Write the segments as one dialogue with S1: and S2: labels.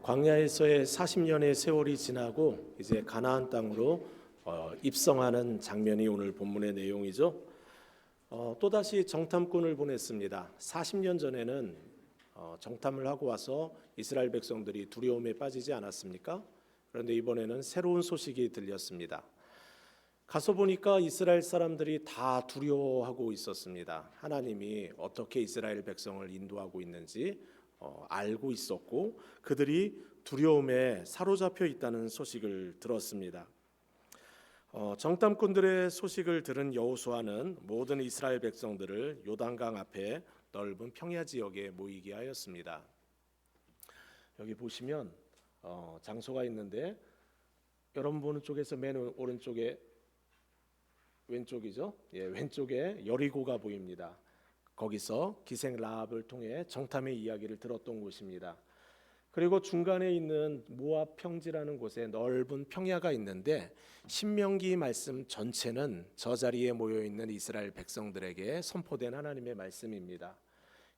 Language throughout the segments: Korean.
S1: 광야에서의 40년의 세월이 지나고 이제 가나안 땅으로 입성하는 장면이 오늘 본문의 내용이죠. 또다시 정탐꾼을 보냈습니다. 40년 전에는 정탐을 하고 와서 이스라엘 백성들이 두려움에 빠지지 않았습니까? 그런데 이번에는 새로운 소식이 들렸습니다. 가서 보니까 이스라엘 사람들이 다 두려워하고 있었습니다. 하나님이 어떻게 이스라엘 백성을 인도하고 있는지 알고 있었고 그들이 두려움에 사로잡혀 있다는 소식을 들었습니다. 정탐꾼들의 소식을 들은 여호수아는 모든 이스라엘 백성들을 요단강 앞에 넓은 평야 지역에 모이게 하였습니다. 여기 보시면 장소가 있는데 여러분 보는 쪽에서 맨 오른쪽에 왼쪽이죠. 왼쪽에 여리고가 보입니다. 거기서 기생 라합을 통해 정탐의 이야기를 들었던 곳입니다. 그리고 중간에 있는 모압 평지라는 곳에 넓은 평야가 있는데 신명기 말씀 전체는 저 자리에 모여 있는 이스라엘 백성들에게 선포된 하나님의 말씀입니다.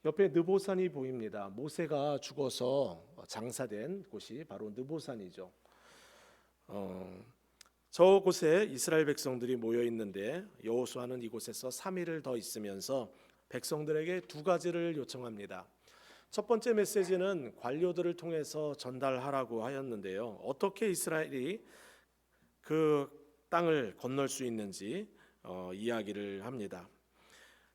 S1: 옆에 느보산이 보입니다. 모세가 죽어서 장사된 곳이 바로 느보산이죠. 저곳에 이스라엘 백성들이 모여 있는데 여호수아는 이곳에서 3일을 더 있으면서 백성들에게 두 가지를 요청합니다. 첫 번째 메시지는 관료들을 통해서 전달하라고 하였는데요. 어떻게 이스라엘이 그 땅을 건널 수 있는지 이야기를 합니다.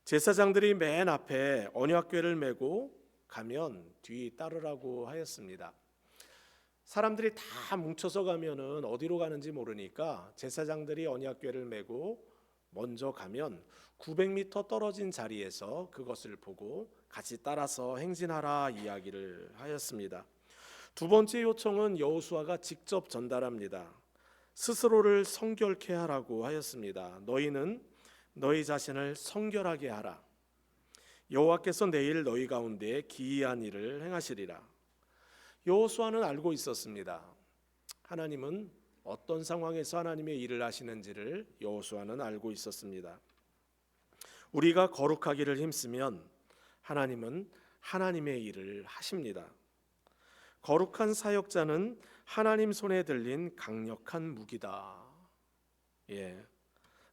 S1: 제사장들이 맨 앞에 언약궤를 메고 가면 뒤 따르라고 하였습니다. 사람들이 다 뭉쳐서 가면은 어디로 가는지 모르니까 제사장들이 언약궤를 메고 먼저 가면 900m 떨어진 자리에서 그것을 보고 같이 따라서 행진하라 이야기를 하였습니다. 두 번째 요청은 여호수아가 직접 전달합니다. 스스로를 성결케 하라고 하였습니다. 너희는 너희 자신을 성결하게 하라. 여호와께서 내일 너희 가운데 기이한 일을 행하시리라. 여호수아는 알고 있었습니다. 하나님은 어떤 상황에서 하나님의 일을 하시는지를 여호수아는 알고 있었습니다. 우리가 거룩하기를 힘쓰면 하나님은 하나님의 일을 하십니다. 거룩한 사역자는 하나님 손에 들린 강력한 무기다.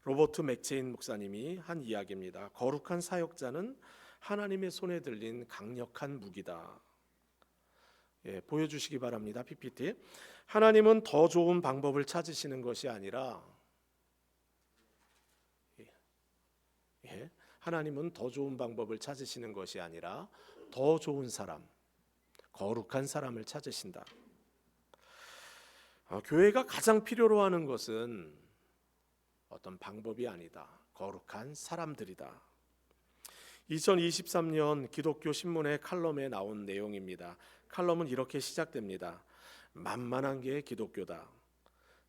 S1: 로버트 맥체인 목사님이 한 이야기입니다. 거룩한 사역자는 하나님의 손에 들린 강력한 무기다. 보여주시기 바랍니다. PPT. 하나님은 더 좋은 방법을 찾으시는 것이 아니라 하나님은 더 좋은 방법을 찾으시는 것이 아니라 더 좋은 사람, 거룩한 사람을 찾으신다. 교회가 가장 필요로 하는 것은 어떤 방법이 아니다. 거룩한 사람들이다. 2023년 기독교 신문의 칼럼에 나온 내용입니다. 칼럼은 이렇게 시작됩니다. 만만한 게 기독교다.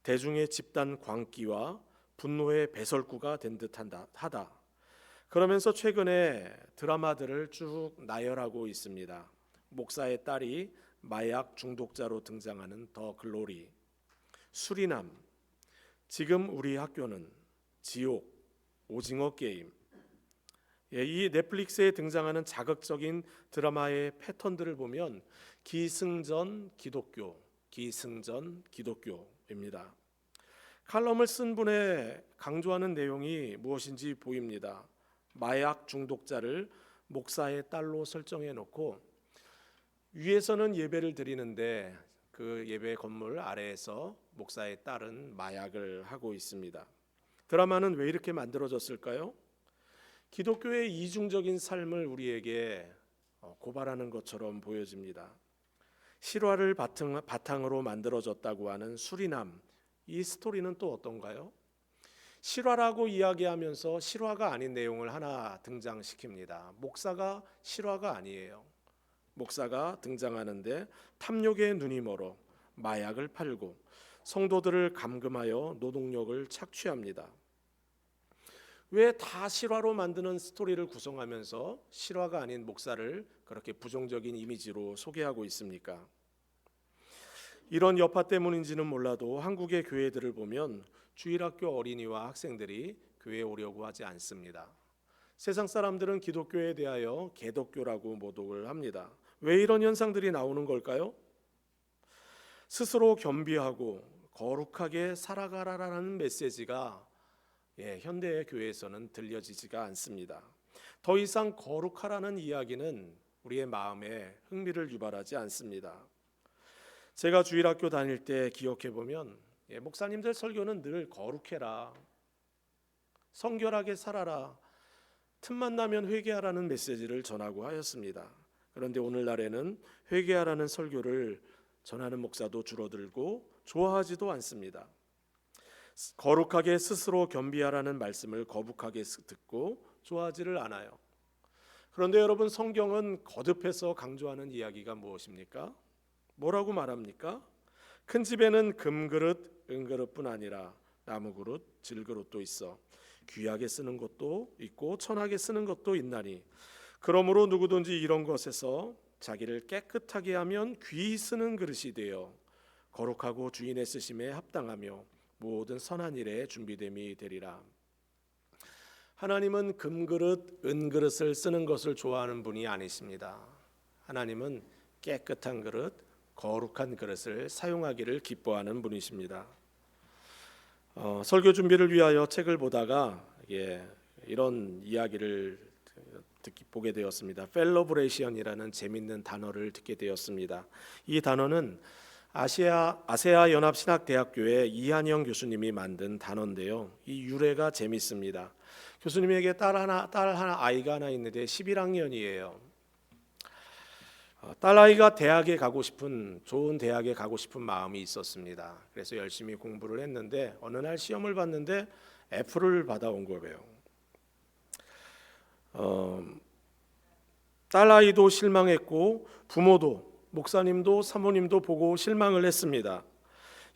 S1: 대중의 집단 광기와 분노의 배설구가 된 듯하다. 그러면서 최근에 드라마들을 쭉 나열하고 있습니다. 목사의 딸이 마약 중독자로 등장하는 더 글로리, 수리남, 지금 우리 학교는, 지옥, 오징어 게임. 이 넷플릭스에 등장하는 자극적인 드라마의 패턴들을 보면 기승전 기독교, 기승전 기독교입니다. 칼럼을 쓴 분의 강조하는 내용이 무엇인지 보입니다. 마약 중독자를 목사의 딸로 설정해 놓고 위에서는 예배를 드리는데 그 예배 건물 아래에서 목사의 딸은 마약을 하고 있습니다. 드라마는 왜 이렇게 만들어졌을까요? 기독교의 이중적인 삶을 우리에게 고발하는 것처럼 보여집니다. 실화를 바탕으로 만들어졌다고 하는 수리남, 이 스토리는 또 어떤가요? 실화라고 이야기하면서 실화가 아닌 내용을 하나 등장시킵니다. 목사가 실화가 아니에요. 목사가 등장하는데 탐욕에 눈이 멀어 마약을 팔고 성도들을 감금하여 노동력을 착취합니다. 왜 다 실화로 만드는 스토리를 구성하면서 실화가 아닌 목사를 그렇게 부정적인 이미지로 소개하고 있습니까? 이런 여파 때문인지는 몰라도 한국의 교회들을 보면 주일학교 어린이와 학생들이 교회에 오려고 하지 않습니다. 세상 사람들은 기독교에 대하여 개독교라고 모독을 합니다. 왜 이런 현상들이 나오는 걸까요? 스스로 겸비하고 거룩하게 살아가라라는 메시지가 현대 교회에서는 들려지지가 않습니다. 더 이상 거룩하라는 이야기는 우리의 마음에 흥미를 유발하지 않습니다. 제가 주일학교 다닐 때 기억해 보면 목사님들 설교는 늘 거룩해라, 성결하게 살아라, 틈만 나면 회개하라는 메시지를 전하고 하였습니다. 그런데 오늘날에는 회개하라는 설교를 전하는 목사도 줄어들고 좋아하지도 않습니다. 거룩하게 스스로 겸비하라는 말씀을 거북하게 듣고 좋아하지를 않아요. 그런데 여러분, 성경은 거듭해서 강조하는 이야기가 무엇입니까? 뭐라고 말합니까? 큰 집에는 금그릇, 은그릇뿐 아니라 나무그릇, 질그릇도 있어 귀하게 쓰는 것도 있고 천하게 쓰는 것도 있나니 그러므로 누구든지 이런 것에서 자기를 깨끗하게 하면 귀히 쓰는 그릇이 되어 거룩하고 주인의 쓰심에 합당하며 모든 선한 일에 준비됨이 되리라. 하나님은 금그릇, 은그릇을 쓰는 것을 좋아하는 분이 아니십니다. 하나님은 깨끗한 그릇, 거룩한 그릇을 사용하기를 기뻐하는 분이십니다. 설교 준비를 위하여 책을 보다가 이런 이야기를 보게 되었습니다. 펠러브레이션이라는 재밌는 단어를 듣게 되었습니다. 이 단어는 아세아 연합신학대학교의 이한영 교수님이 만든 단어인데요. 이 유래가 재밌습니다. 교수님에게 딸 하나 아이가 하나 있는데 11학년이에요. 딸아이가 좋은 대학에 가고 싶은 마음이 있었습니다. 그래서 열심히 공부를 했는데 어느 날 시험을 봤는데 F를 받아온 거예요. 딸아이도 실망했고 부모도, 목사님도, 사모님도 보고 실망을 했습니다.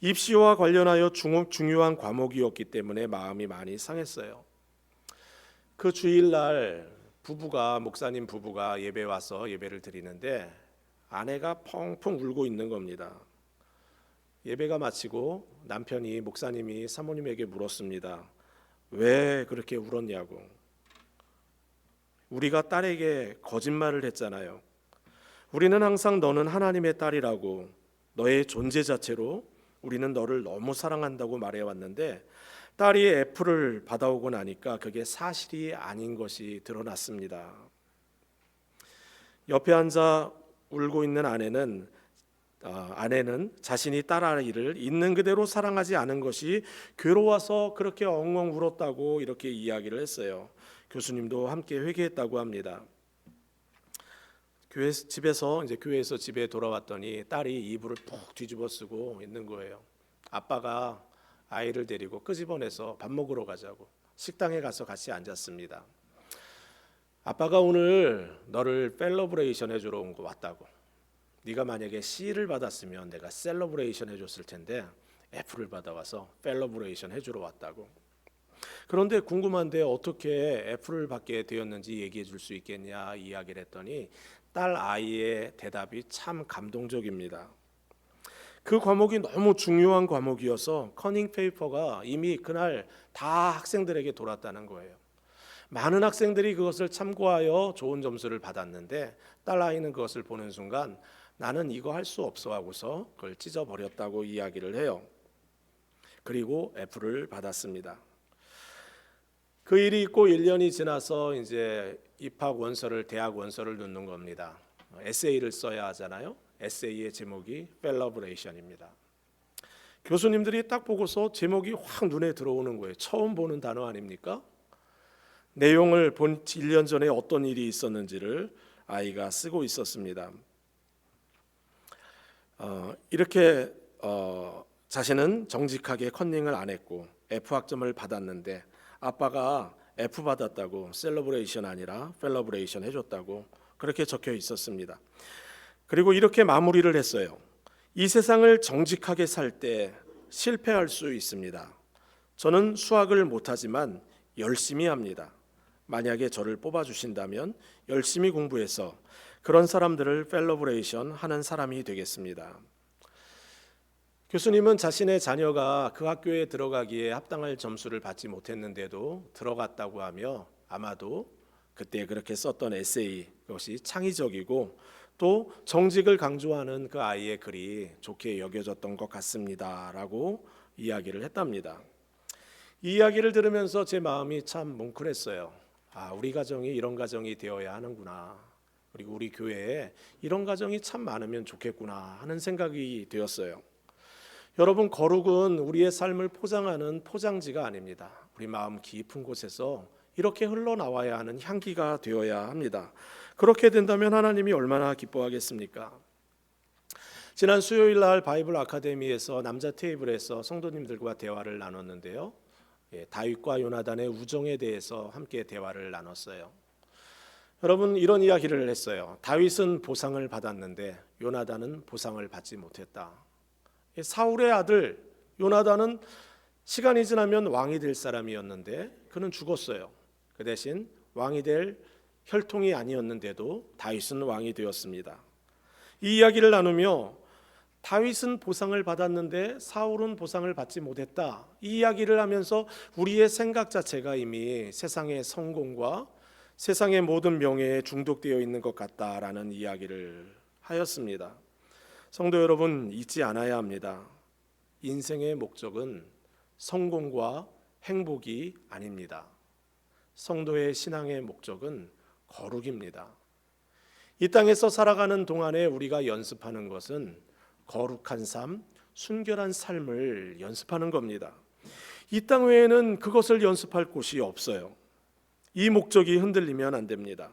S1: 입시와 관련하여 중요한 과목이었기 때문에 마음이 많이 상했어요. 그 주일날 목사님 부부가 예배 와서 예배를 드리는데 아내가 펑펑 울고 있는 겁니다. 예배가 마치고 남편이 목사님이 사모님에게 물었습니다. 왜 그렇게 울었냐고. 우리가 딸에게 거짓말을 했잖아요. 우리는 항상 너는 하나님의 딸이라고, 너의 존재 자체로 우리는 너를 너무 사랑한다고 말해왔는데 딸이 F를 받아오고 나니까 그게 사실이 아닌 것이 드러났습니다. 옆에 앉아 울고 있는 아내는 자신이 딸아이를 있는 그대로 사랑하지 않은 것이 괴로워서 그렇게 엉엉 울었다고 이렇게 이야기를 했어요. 교수님도 함께 회개했다고 합니다. 교회에서 집에 돌아왔더니 딸이 이불을 푹 뒤집어 쓰고 있는 거예요. 아빠가 아이를 데리고 끄집어내서 밥 먹으러 가자고 식당에 가서 같이 앉았습니다. 아빠가 오늘 너를 펠러브레이션 해주러 왔다고. 네가 만약에 C를 받았으면 내가 셀러브레이션 해줬을 텐데 F를 받아와서 펠러브레이션 해주러 왔다고. 그런데 궁금한데 어떻게 F를 받게 되었는지 얘기해 줄 수 있겠냐 이야기를 했더니 딸 아이의 대답이 참 감동적입니다. 그 과목이 너무 중요한 과목이어서 커닝 페이퍼가 이미 그날 다 학생들에게 돌았다는 거예요. 많은 학생들이 그것을 참고하여 좋은 점수를 받았는데 딸 아이는 그것을 보는 순간 나는 이거 할 수 없어 하고서 그걸 찢어버렸다고 이야기를 해요. 그리고 F를 받았습니다. 그 일이 있고 1년이 지나서 이제 대학 원서를 넣는 겁니다. 에세이를 써야 하잖아요. 에세이의 제목이 펠러브레이션입니다. 교수님들이 딱 보고서 제목이 확 눈에 들어오는 거예요. 처음 보는 단어 아닙니까? 내용을 본 1년 전에 어떤 일이 있었는지를 아이가 쓰고 있었습니다. 이렇게 자신은 정직하게 컨닝을 안 했고 F학점을 받았는데 아빠가 F 받았다고 셀러브레이션 아니라 펠러브레이션 해줬다고 그렇게 적혀 있었습니다. 그리고 이렇게 마무리를 했어요. 이 세상을 정직하게 살 때 실패할 수 있습니다. 저는 수학을 못하지만 열심히 합니다. 만약에 저를 뽑아주신다면 열심히 공부해서 그런 사람들을 펠러브레이션 하는 사람이 되겠습니다. 교수님은 자신의 자녀가 그 학교에 들어가기에 합당할 점수를 받지 못했는데도 들어갔다고 하며 아마도 그때 그렇게 썼던 에세이, 그것이 창의적이고 또 정직을 강조하는 그 아이의 글이 좋게 여겨졌던 것 같습니다라고 이야기를 했답니다. 이 이야기를 들으면서 제 마음이 참 뭉클했어요. 우리 가정이 이런 가정이 되어야 하는구나. 그리고 우리 교회에 이런 가정이 참 많으면 좋겠구나 하는 생각이 되었어요. 여러분, 거룩은 우리의 삶을 포장하는 포장지가 아닙니다. 우리 마음 깊은 곳에서 이렇게 흘러나와야 하는 향기가 되어야 합니다. 그렇게 된다면 하나님이 얼마나 기뻐하겠습니까? 지난 수요일 날 바이블 아카데미에서 남자 테이블에서 성도님들과 대화를 나눴는데요. 다윗과 요나단의 우정에 대해서 함께 대화를 나눴어요. 여러분, 이런 이야기를 했어요. 다윗은 보상을 받았는데 요나단은 보상을 받지 못했다. 사울의 아들 요나단은 시간이 지나면 왕이 될 사람이었는데 그는 죽었어요. 그 대신 왕이 될 혈통이 아니었는데도 다윗은 왕이 되었습니다. 이 이야기를 나누며 다윗은 보상을 받았는데 사울은 보상을 받지 못했다, 이 이야기를 하면서 우리의 생각 자체가 이미 세상의 성공과 세상의 모든 명예에 중독되어 있는 것 같다라는 이야기를 하였습니다. 성도 여러분, 잊지 않아야 합니다. 인생의 목적은 성공과 행복이 아닙니다. 성도의 신앙의 목적은 거룩입니다. 이 땅에서 살아가는 동안에 우리가 연습하는 것은 거룩한 삶, 순결한 삶을 연습하는 겁니다. 이 땅 외에는 그것을 연습할 곳이 없어요. 이 목적이 흔들리면 안 됩니다.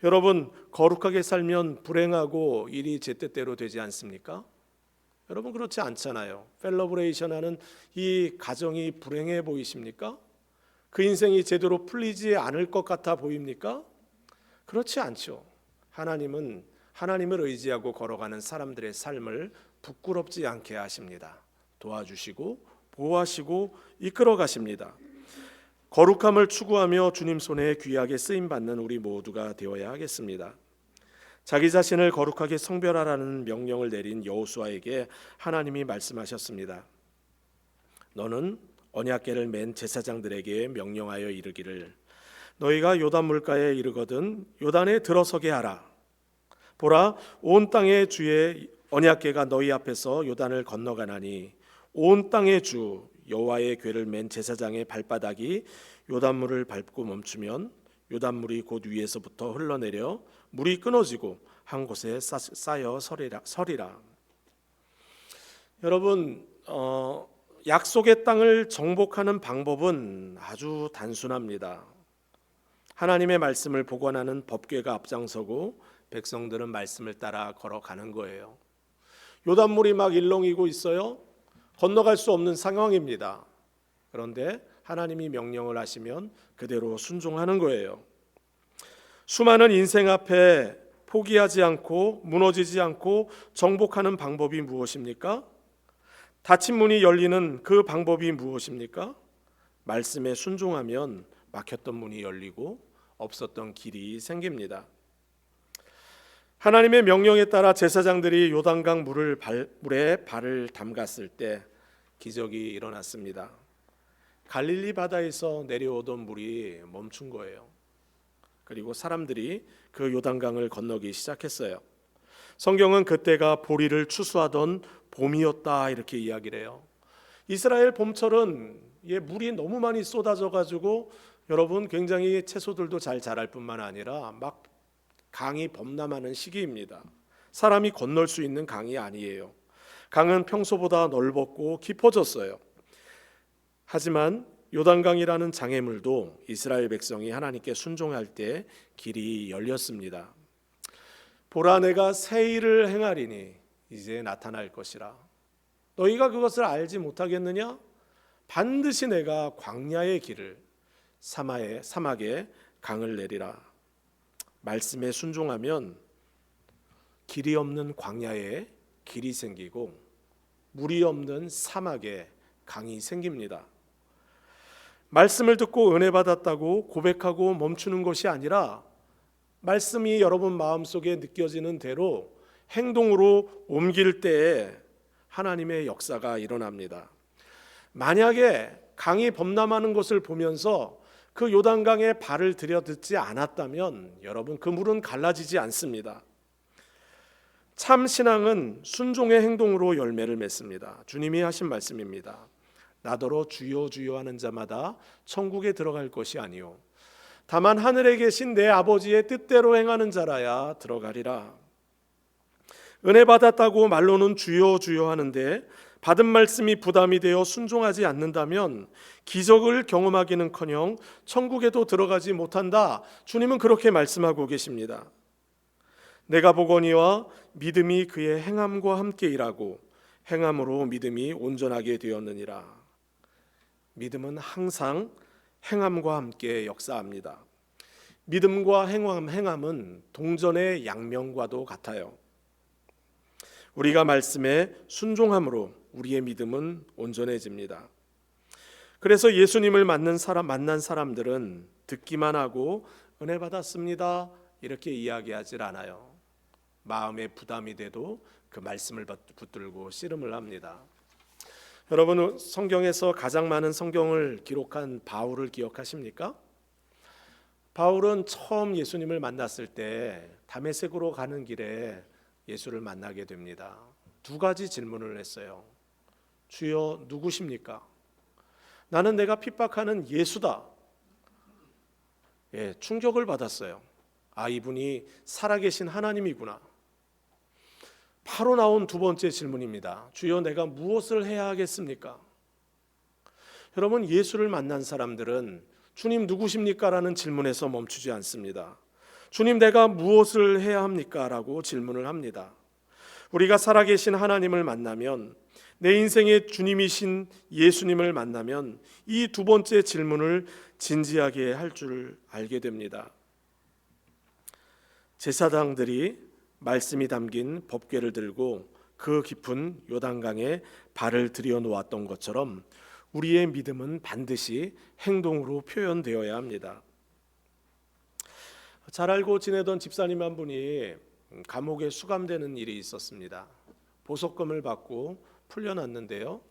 S1: 여러분, 거룩하게 살면 불행하고 일이 제 뜻대로 되지 않습니까? 여러분, 그렇지 않잖아요. 셀러브레이션 하는 이 가정이 불행해 보이십니까? 그 인생이 제대로 풀리지 않을 것 같아 보입니까? 그렇지 않죠. 하나님은 하나님을 의지하고 걸어가는 사람들의 삶을 부끄럽지 않게 하십니다. 도와주시고 보호하시고 이끌어 가십니다. 거룩함을 추구하며 주님 손에 귀하게 쓰임받는 우리 모두가 되어야 하겠습니다. 자기 자신을 거룩하게 성별하라는 명령을 내린 여호수아에게 하나님이 말씀하셨습니다. 너는 언약궤를 맨 제사장들에게 명령하여 이르기를 너희가 요단 물가에 이르거든 요단에 들어서게 하라. 보라, 온 땅의 주의 언약궤가 너희 앞에서 요단을 건너가나니 온 땅의 주 여호와의 궤를 맨 제사장의 발바닥이 요단물을 밟고 멈추면 요단물이 곧 위에서부터 흘러내려 물이 끊어지고 한 곳에 쌓여 서리라. 여러분, 약속의 땅을 정복하는 방법은 아주 단순합니다. 하나님의 말씀을 복원하는 법궤가 앞장서고 백성들은 말씀을 따라 걸어가는 거예요. 요단물이 막 일렁이고 있어요. 건너갈 수 없는 상황입니다. 그런데 하나님이 명령을 하시면 그대로 순종하는 거예요. 수많은 인생 앞에 포기하지 않고 무너지지 않고 정복하는 방법이 무엇입니까? 닫힌 문이 열리는 그 방법이 무엇입니까? 말씀에 순종하면 막혔던 문이 열리고 없었던 길이 생깁니다. 하나님의 명령에 따라 제사장들이 요단강 물에 발을 담갔을 때 기적이 일어났습니다. 갈릴리 바다에서 내려오던 물이 멈춘 거예요. 그리고 사람들이 그 요단강을 건너기 시작했어요. 성경은 그때가 보리를 추수하던 봄이었다 이렇게 이야기를 해요. 이스라엘 봄철은 물이 너무 많이 쏟아져 가지고 여러분 굉장히 채소들도 잘 자랄 뿐만 아니라 막 강이 범람하는 시기입니다. 사람이 건널 수 있는 강이 아니에요. 강은 평소보다 넓었고 깊어졌어요. 하지만 요단강이라는 장애물도 이스라엘 백성이 하나님께 순종할 때 길이 열렸습니다. 보라, 내가 새 일을 행하리니 이제 나타날 것이라. 너희가 그것을 알지 못하겠느냐? 반드시 내가 광야의 길을 사막에 강을 내리라. 말씀에 순종하면 길이 없는 광야에 길이 생기고 물이 없는 사막에 강이 생깁니다. 말씀을 듣고 은혜 받았다고 고백하고 멈추는 것이 아니라 말씀이 여러분 마음속에 느껴지는 대로 행동으로 옮길 때에 하나님의 역사가 일어납니다. 만약에 강이 범람하는 것을 보면서 그 요단강에 발을 들여듣지 않았다면 여러분 그 물은 갈라지지 않습니다. 참 신앙은 순종의 행동으로 열매를 맺습니다. 주님이 하신 말씀입니다. 나더러 주여 주여 하는 자마다 천국에 들어갈 것이 아니요 다만 하늘에 계신 내 아버지의 뜻대로 행하는 자라야 들어가리라. 은혜 받았다고 말로는 주여 주여 하는데 받은 말씀이 부담이 되어 순종하지 않는다면 기적을 경험하기는커녕 천국에도 들어가지 못한다. 주님은 그렇게 말씀하고 계십니다. 내가 보거니와 믿음이 그의 행함과 함께 일하고 행함으로 믿음이 온전하게 되었느니라. 믿음은 항상 행함과 함께 역사합니다. 믿음과 행함은 동전의 양면과도 같아요. 우리가 말씀에 순종함으로 우리의 믿음은 온전해집니다. 그래서 예수님을 만난 사람들은 듣기만 하고 은혜 받았습니다 이렇게 이야기하질 않아요. 마음에 부담이 돼도 그 말씀을 붙들고 씨름을 합니다. 여러분, 성경에서 가장 많은 성경을 기록한 바울을 기억하십니까? 바울은 처음 예수님을 만났을 때 다메섹으로 가는 길에 예수를 만나게 됩니다. 두 가지 질문을 했어요. 주여 누구십니까? 나는 내가 핍박하는 예수다. 충격을 받았어요. 이분이 살아계신 하나님이구나. 바로 나온 두 번째 질문입니다. 주여 내가 무엇을 해야 하겠습니까? 여러분, 예수를 만난 사람들은 주님 누구십니까? 라는 질문에서 멈추지 않습니다. 주님 내가 무엇을 해야 합니까? 라고 질문을 합니다. 우리가 살아계신 하나님을 만나면, 내 인생의 주님이신 예수님을 만나면 이 두 번째 질문을 진지하게 할 줄 알게 됩니다. 제사장들이 말씀이 담긴 법궤를 들고 그 깊은 요단강에 발을 들여놓았던 것처럼 우리의 믿음은 반드시 행동으로 표현되어야 합니다. 잘 알고 지내던 집사님 한 분이 감옥에 수감되는 일이 있었습니다. 보석금을 받고 풀려났는데요.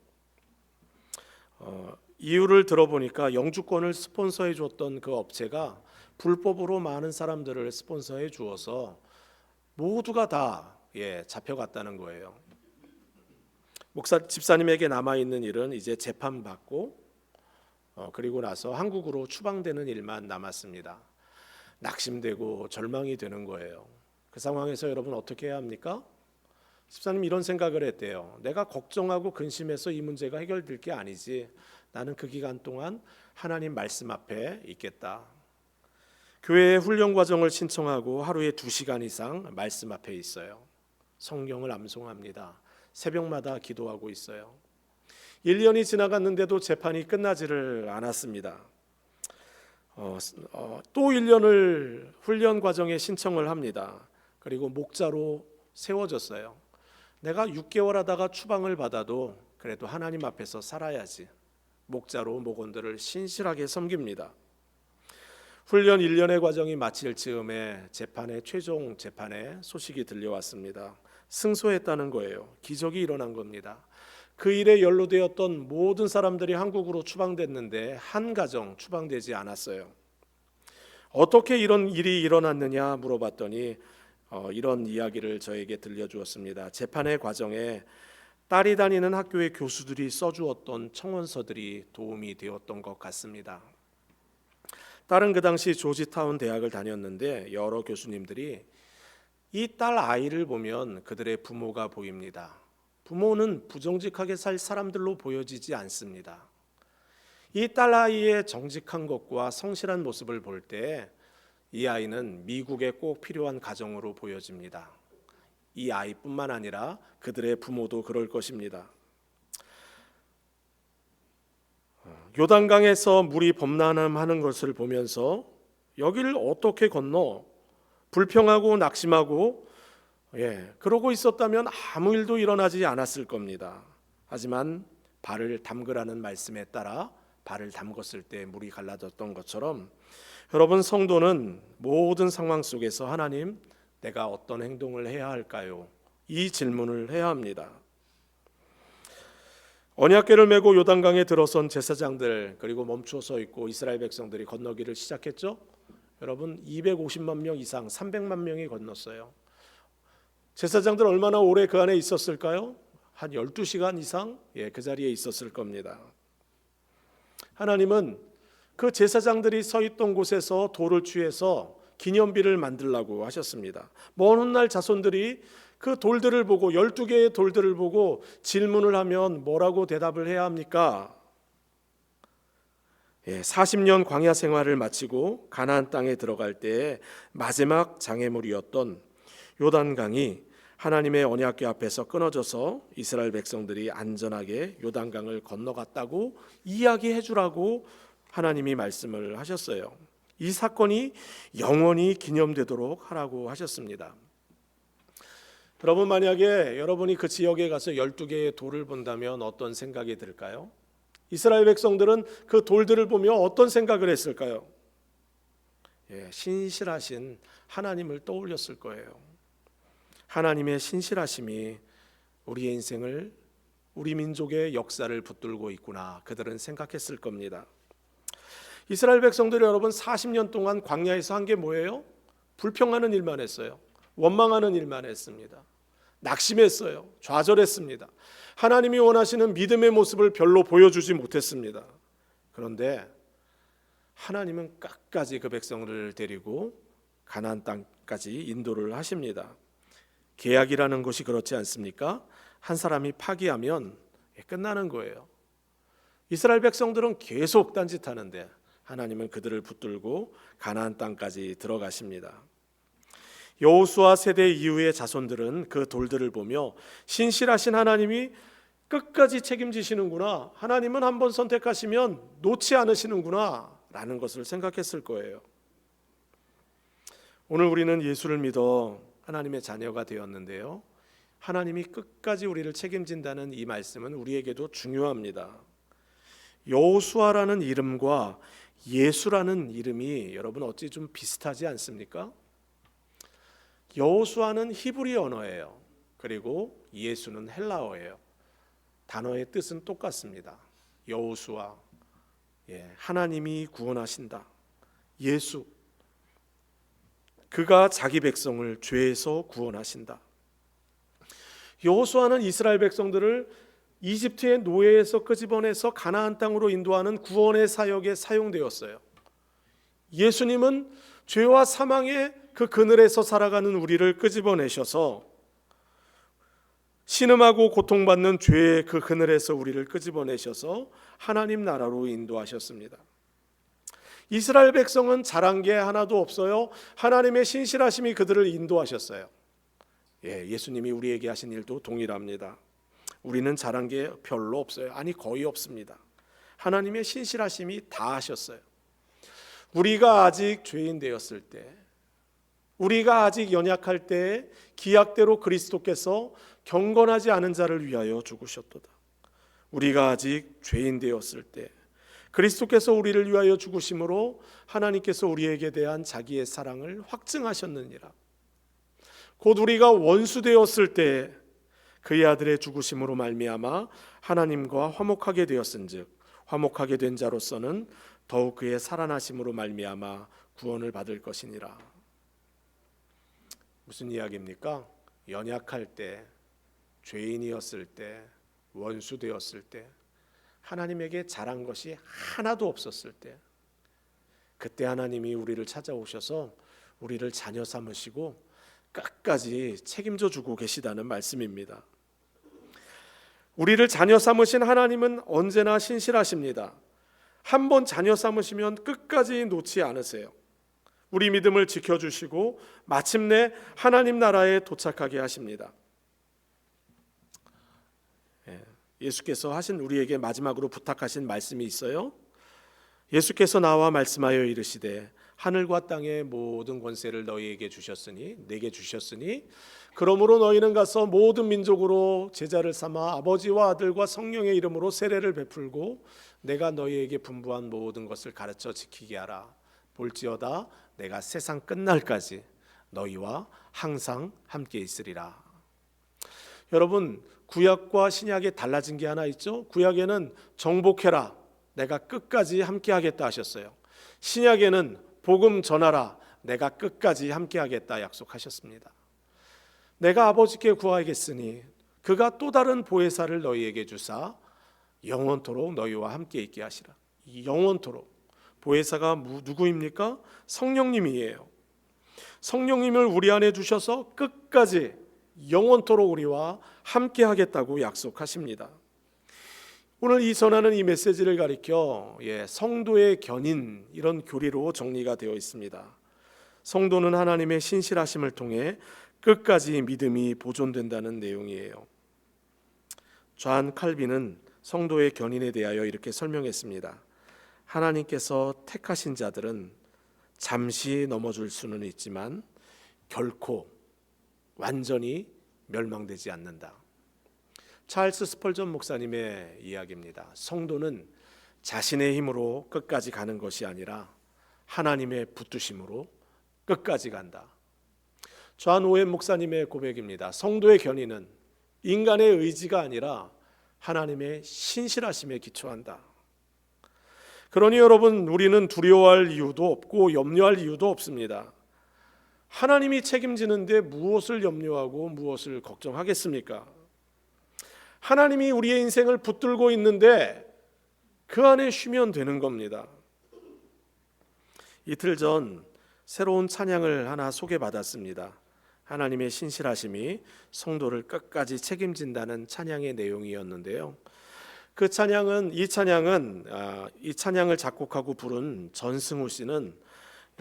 S1: 이유를 들어보니까 영주권을 스폰서해 줬던 그 업체가 불법으로 많은 사람들을 스폰서해 주어서 모두가 다 잡혀갔다는 거예요. 집사님에게 남아있는 일은 이제 재판받고 그리고 나서 한국으로 추방되는 일만 남았습니다. 낙심되고 절망이 되는 거예요. 그 상황에서 여러분 어떻게 해야 합니까? 집사님 이런 생각을 했대요. 내가 걱정하고 근심해서 이 문제가 해결될 게 아니지. 나는 그 기간 동안 하나님 말씀 앞에 있겠다. 교회에 훈련 과정을 신청하고 하루에 2시간 이상 말씀 앞에 있어요. 성경을 암송합니다. 새벽마다 기도하고 있어요. 1년이 지나갔는데도 재판이 끝나지를 않았습니다. 또 1년을 훈련 과정에 신청을 합니다. 그리고 목자로 세워졌어요. 내가 6개월 하다가 추방을 받아도 그래도 하나님 앞에서 살아야지. 목자로 목원들을 신실하게 섬깁니다. 훈련 1년의 과정이 마칠 즈음에 최종 재판에 소식이 들려왔습니다. 승소했다는 거예요. 기적이 일어난 겁니다. 그 일에 연루되었던 모든 사람들이 한국으로 추방됐는데 한 가정 추방되지 않았어요. 어떻게 이런 일이 일어났느냐 물어봤더니 이런 이야기를 저에게 들려주었습니다. 재판의 과정에 딸이 다니는 학교의 교수들이 써주었던 청원서들이 도움이 되었던 것 같습니다. 딸은 그 당시 조지타운 대학을 다녔는데 여러 교수님들이 이 딸 아이를 보면 그들의 부모가 보입니다. 부모는 부정직하게 살 사람들로 보여지지 않습니다. 이 딸 아이의 정직한 것과 성실한 모습을 볼 때 이 아이는 미국에 꼭 필요한 가정으로 보여집니다. 이 아이뿐만 아니라 그들의 부모도 그럴 것입니다. 요단강에서 물이 범람하는 것을 보면서 여기를 어떻게 건너 불평하고 낙심하고 그러고 있었다면 아무 일도 일어나지 않았을 겁니다. 하지만 발을 담그라는 말씀에 따라 발을 담궜을 때 물이 갈라졌던 것처럼 여러분, 성도는 모든 상황 속에서 하나님, 내가 어떤 행동을 해야 할까요? 이 질문을 해야 합니다. 언약궤를 메고 요단강에 들어선 제사장들, 그리고 멈추어 서 있고 이스라엘 백성들이 건너기를 시작했죠. 여러분, 250만 명 이상, 300만 명이 건넜어요. 제사장들 얼마나 오래 그 안에 있었을까요? 한 12시간 이상 그 자리에 있었을 겁니다. 하나님은 그 제사장들이 서 있던 곳에서 돌을 취해서 기념비를 만들라고 하셨습니다. 먼 훗날 자손들이 그 돌들을 보고 12개의 돌들을 보고 질문을 하면 뭐라고 대답을 해야 합니까? 40년 광야 생활을 마치고 가나안 땅에 들어갈 때의 마지막 장애물이었던 요단강이 하나님의 언약궤 앞에서 끊어져서 이스라엘 백성들이 안전하게 요단강을 건너갔다고 이야기해 주라고 하나님이 말씀을 하셨어요. 이 사건이 영원히 기념되도록 하라고 하셨습니다. 여러분, 만약에 여러분이 그 지역에 가서 12개의 돌을 본다면 어떤 생각이 들까요? 이스라엘 백성들은 그 돌들을 보며 어떤 생각을 했을까요? 신실하신 하나님을 떠올렸을 거예요. 하나님의 신실하심이 우리의 인생을, 우리 민족의 역사를 붙들고 있구나, 그들은 생각했을 겁니다. 이스라엘 백성들이 여러분 40년 동안 광야에서 한 게 뭐예요? 불평하는 일만 했어요. 원망하는 일만 했습니다. 낙심했어요. 좌절했습니다. 하나님이 원하시는 믿음의 모습을 별로 보여주지 못했습니다. 그런데 하나님은 끝까지 그 백성을 데리고 가나안 땅까지 인도를 하십니다. 계약이라는 것이 그렇지 않습니까? 한 사람이 파기하면 끝나는 거예요. 이스라엘 백성들은 계속 딴짓하는데 하나님은 그들을 붙들고 가나안 땅까지 들어가십니다. 여호수아 세대 이후의 자손들은 그 돌들을 보며 신실하신 하나님이 끝까지 책임지시는구나, 하나님은 한번 선택하시면 놓지 않으시는구나 라는 것을 생각했을 거예요. 오늘 우리는 예수를 믿어 하나님의 자녀가 되었는데요, 하나님이 끝까지 우리를 책임진다는 이 말씀은 우리에게도 중요합니다. 여호수아라는 이름과 예수라는 이름이 여러분 어찌 좀 비슷하지 않습니까? 여호수아는 히브리 언어예요. 그리고 예수는 헬라어예요. 단어의 뜻은 똑같습니다. 여호수아, 하나님이 구원하신다. 예수, 그가 자기 백성을 죄에서 구원하신다. 여호수아는 이스라엘 백성들을 이집트의 노예에서 끄집어내서 가나안 땅으로 인도하는 구원의 사역에 사용되었어요. 예수님은 죄와 사망의 그 그늘에서 살아가는 우리를 끄집어내셔서, 신음하고 고통받는 죄의 그 그늘에서 우리를 끄집어내셔서 하나님 나라로 인도하셨습니다. 이스라엘 백성은 잘한 게 하나도 없어요. 하나님의 신실하심이 그들을 인도하셨어요. 예수님이 우리에게 하신 일도 동일합니다. 우리는 잘한 게 별로 없어요. 아니, 거의 없습니다. 하나님의 신실하심이 다 하셨어요. 우리가 아직 죄인 되었을 때, 우리가 아직 연약할 때 기약대로 그리스도께서 경건하지 않은 자를 위하여 죽으셨도다. 우리가 아직 죄인 되었을 때 그리스도께서 우리를 위하여 죽으심으로 하나님께서 우리에게 대한 자기의 사랑을 확증하셨느니라. 곧 우리가 원수 되었을 때 그의 아들의 죽으심으로 말미암아 하나님과 화목하게 되었은즉 화목하게 된 자로서는 더욱 그의 살아나심으로 말미암아 구원을 받을 것이니라. 무슨 이야기입니까? 연약할 때, 죄인이었을 때, 원수 되었을 때, 하나님에게 잘한 것이 하나도 없었을 때, 그때 하나님이 우리를 찾아오셔서 우리를 자녀 삼으시고 끝까지 책임져 주고 계시다는 말씀입니다. 우리를 자녀 삼으신 하나님은 언제나 신실하십니다. 한번 자녀 삼으시면 끝까지 놓지 않으세요. 우리 믿음을 지켜주시고 마침내 하나님 나라에 도착하게 하십니다. 예수께서 하신 우리에게 마지막으로 부탁하신 말씀이 있어요. 예수께서 나와 말씀하여 이르시되 하늘과 땅의 모든 권세를 너희에게 주셨으니, 내게 주셨으니 그러므로 너희는 가서 모든 민족으로 제자를 삼아 아버지와 아들과 성령의 이름으로 세례를 베풀고 내가 너희에게 분부한 모든 것을 가르쳐 지키게 하라. 볼지어다 내가 세상 끝날까지 너희와 항상 함께 있으리라. 여러분, 구약과 신약에 달라진 게 하나 있죠. 구약에는 정복해라, 내가 끝까지 함께 하겠다 하셨어요. 신약에는 복음 전하라, 내가 끝까지 함께 하겠다 약속하셨습니다. 내가 아버지께 구하겠으니 그가 또 다른 보혜사를 너희에게 주사 영원토록 너희와 함께 있게 하시라. 이 영원토록, 보혜사가 누구입니까? 성령님이에요. 성령님을 우리 안에 주셔서 끝까지 영원토록 우리와 함께 하겠다고 약속하십니다. 오늘 이 전하는 이 메시지를 가리켜 성도의 견인, 이런 교리로 정리가 되어 있습니다. 성도는 하나님의 신실하심을 통해 끝까지 믿음이 보존된다는 내용이에요. 존 칼빈은 성도의 견인에 대하여 이렇게 설명했습니다. 하나님께서 택하신 자들은 잠시 넘어질 수는 있지만 결코 완전히 멸망되지 않는다. 찰스 스펄전 목사님의 이야기입니다. 성도는 자신의 힘으로 끝까지 가는 것이 아니라 하나님의 붙드심으로 끝까지 간다. 존 오웬 목사님의 고백입니다. 성도의 견인은 인간의 의지가 아니라 하나님의 신실하심에 기초한다. 그러니 여러분, 우리는 두려워할 이유도 없고 염려할 이유도 없습니다. 하나님이 책임지는데 무엇을 염려하고 무엇을 걱정하겠습니까? 하나님이 우리의 인생을 붙들고 있는데 그 안에 쉬면 되는 겁니다. 이틀 전 새로운 찬양을 하나 소개받았습니다. 하나님의 신실하심이 성도를 끝까지 책임진다는 찬양의 내용이었는데요. 이 찬양을 작곡하고 부른 전승우 씨는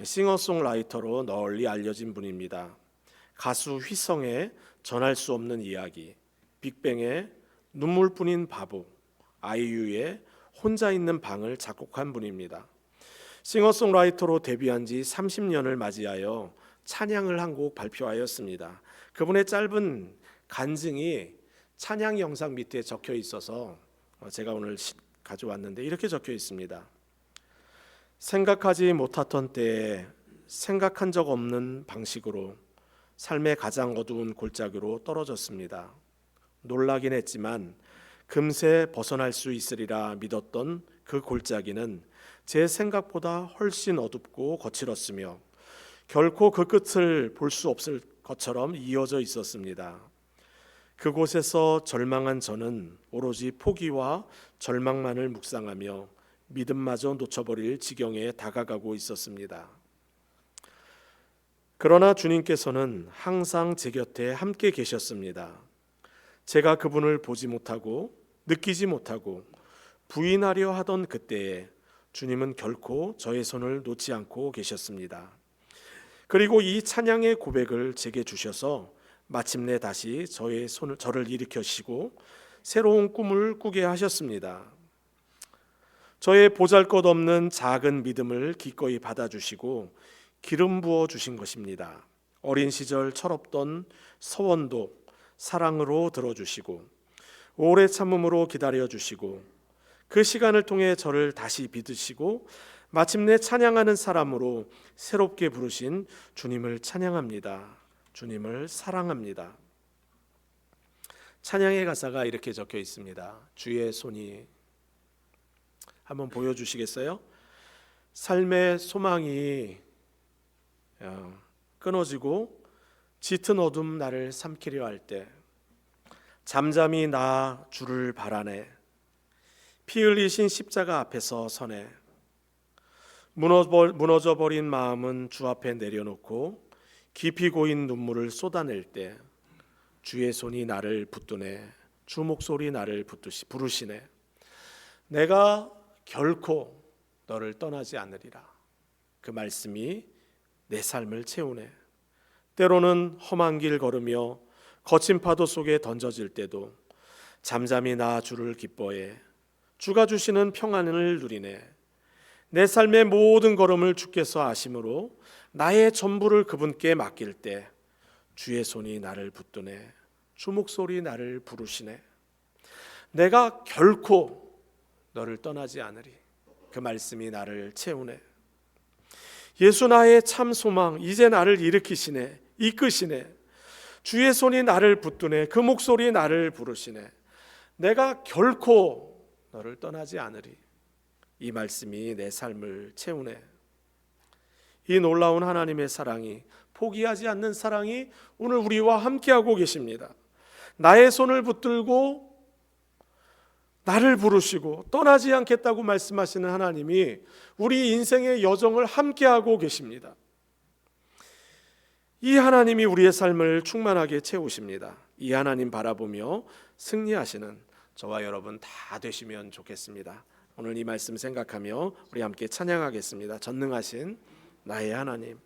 S1: 싱어송라이터로 널리 알려진 분입니다. 가수 휘성의 전할 수 없는 이야기, 빅뱅의 눈물뿐인 바보, 아이유의 혼자 있는 방을 작곡한 분입니다. 싱어송라이터로 데뷔한 지 30년을 맞이하여 찬양을 한 곡 발표하였습니다. 그분의 짧은 간증이 찬양 영상 밑에 적혀 있어서 제가 오늘 가져왔는데 이렇게 적혀 있습니다. 생각하지 못했던 때에 생각한 적 없는 방식으로 삶의 가장 어두운 골짜기로 떨어졌습니다. 놀라긴 했지만 금세 벗어날 수 있으리라 믿었던 그 골짜기는 제 생각보다 훨씬 어둡고 거칠었으며 결코 그 끝을 볼 수 없을 것처럼 이어져 있었습니다. 그곳에서 절망한 저는 오로지 포기와 절망만을 묵상하며 믿음마저 놓쳐버릴 지경에 다가가고 있었습니다. 그러나 주님께서는 항상 제 곁에 함께 계셨습니다. 제가 그분을 보지 못하고 느끼지 못하고 부인하려 하던 그때에 주님은 결코 저의 손을 놓지 않고 계셨습니다. 그리고 이 찬양의 고백을 제게 주셔서 마침내 다시 저를 일으켜시고 새로운 꿈을 꾸게 하셨습니다. 저의 보잘것없는 작은 믿음을 기꺼이 받아주시고 기름 부어 주신 것입니다. 어린 시절 철없던 서원도 사랑으로 들어주시고 오래 참음으로 기다려주시고 그 시간을 통해 저를 다시 믿으시고 마침내 찬양하는 사람으로 새롭게 부르신 주님을 찬양합니다. 주님을 사랑합니다. 찬양의 가사가 이렇게 적혀 있습니다. 주의 손이, 한번 보여주시겠어요? 삶의 소망이 끊어지고 짙은 어둠 나를 삼키려 할 때 잠잠히 나 주를 바라네. 피 흘리신 십자가 앞에서 서네. 무너져버린 마음은 주 앞에 내려놓고 깊이 고인 눈물을 쏟아낼 때 주의 손이 나를 붙드네. 주 목소리 나를 부르시네. 내가 결코 너를 떠나지 않으리라. 그 말씀이 내 삶을 채우네. 때로는 험한 길 걸으며 거친 파도 속에 던져질 때도 잠잠히 나 주를 기뻐해. 주가 주시는 평안을 누리네. 내 삶의 모든 걸음을 주께서 아심으로 나의 전부를 그분께 맡길 때 주의 손이 나를 붙드네. 주 목소리 나를 부르시네. 내가 결코 너를 떠나지 않으리. 그 말씀이 나를 채우네. 예수 나의 참 소망, 이제 나를 일으키시네. 이끄시네. 주의 손이 나를 붙드네. 그 목소리 나를 부르시네. 내가 결코 너를 떠나지 않으리. 이 말씀이 내 삶을 채우네. 이 놀라운 하나님의 사랑이, 포기하지 않는 사랑이 오늘 우리와 함께하고 계십니다. 나의 손을 붙들고 나를 부르시고 떠나지 않겠다고 말씀하시는 하나님이 우리 인생의 여정을 함께하고 계십니다. 이 하나님이 우리의 삶을 충만하게 채우십니다. 이 하나님 바라보며 승리하시는 저와 여러분 다 되시면 좋겠습니다. 오늘 이 말씀 생각하며 우리 함께 찬양하겠습니다. 전능하신 나의 하나님.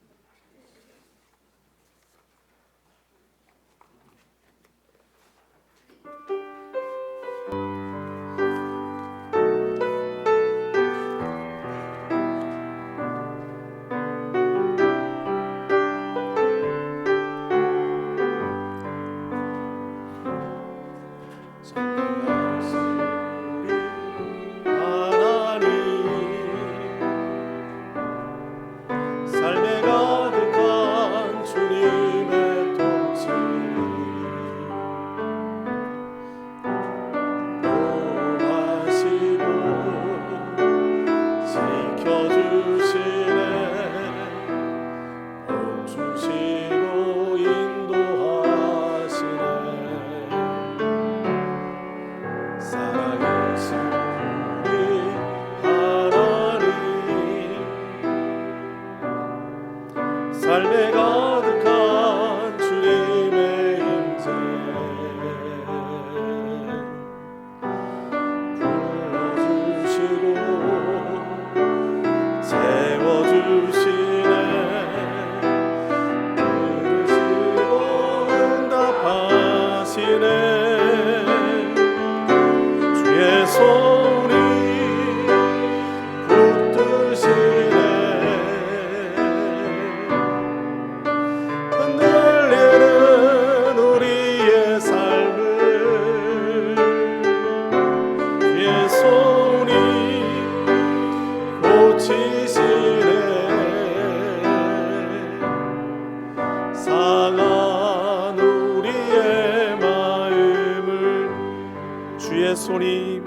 S2: 삶에 가득한 주님의 임재 불러주시고 채워주시네 들으시고 응답하시네 주의 손이 붙드시네 상한 우리의 마음을 주의 손이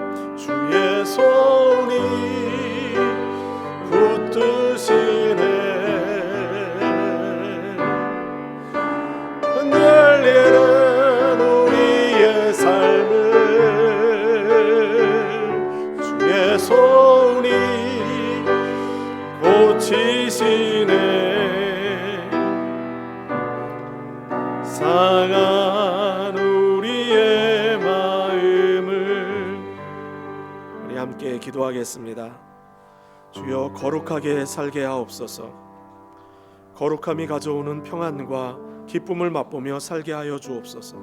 S2: 붙드시네 흔들리는 우리의 삶을 주의 손이 고치시네 상한 우리의 마음을
S1: 우리 함께 기도하겠습니다. 주여 거룩하게 살게 하옵소서. 거룩함이 가져오는 평안과 기쁨을 맛보며 살게 하여 주옵소서.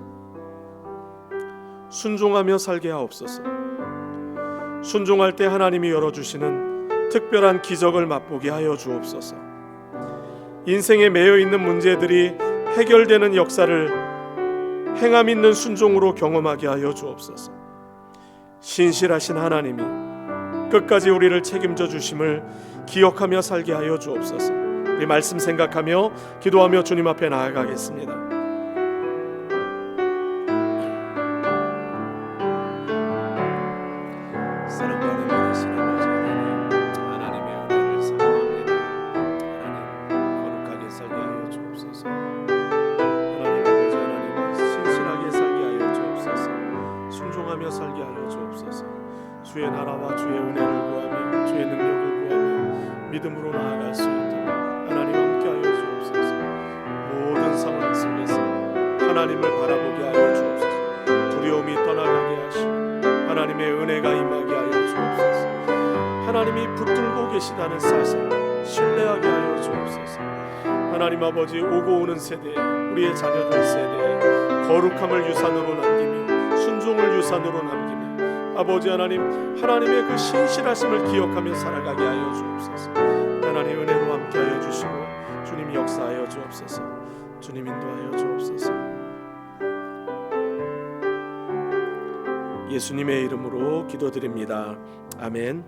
S1: 순종하며 살게 하옵소서. 순종할 때 하나님이 열어주시는 특별한 기적을 맛보게 하여 주옵소서. 인생에 매여 있는 문제들이 해결되는 역사를 행함 있는 순종으로 경험하게 하여 주옵소서. 신실하신 하나님이 끝까지 우리를 책임져 주심을 기억하며 살게 하여 주옵소서. 우리 말씀 생각하며 기도하며 주님 앞에 나아가겠습니다. 살게 하여 주옵소서. 주의 나라와 주의 은혜를 구하며 주의 능력을 구하며 믿음으로 나아갈 수 있도록 하나님 함께 하여 주옵소서. 모든 상황 속에서 하나님을 바라보게 하여 주옵소서. 두려움이 떠나가게 하시고 하나님의 은혜가 임하게 하여 주옵소서. 하나님이 붙들고 계시다는 사실을 신뢰하게 하여 주옵소서. 하나님 아버지, 오고 오는 세대에 우리의 자녀들 세대에 거룩함을 유산으로 남기며 순종을 유산으로 남기며 아버지 하나님, 하나님의 그 신실하심을 기억하며 살아가게 하여 주옵소서. 하나님 은혜로 함께하여 주시고 주님 역사하여 주옵소서. 주님 인도하여 주옵소서. 예수님의 이름으로 기도드립니다. 아멘.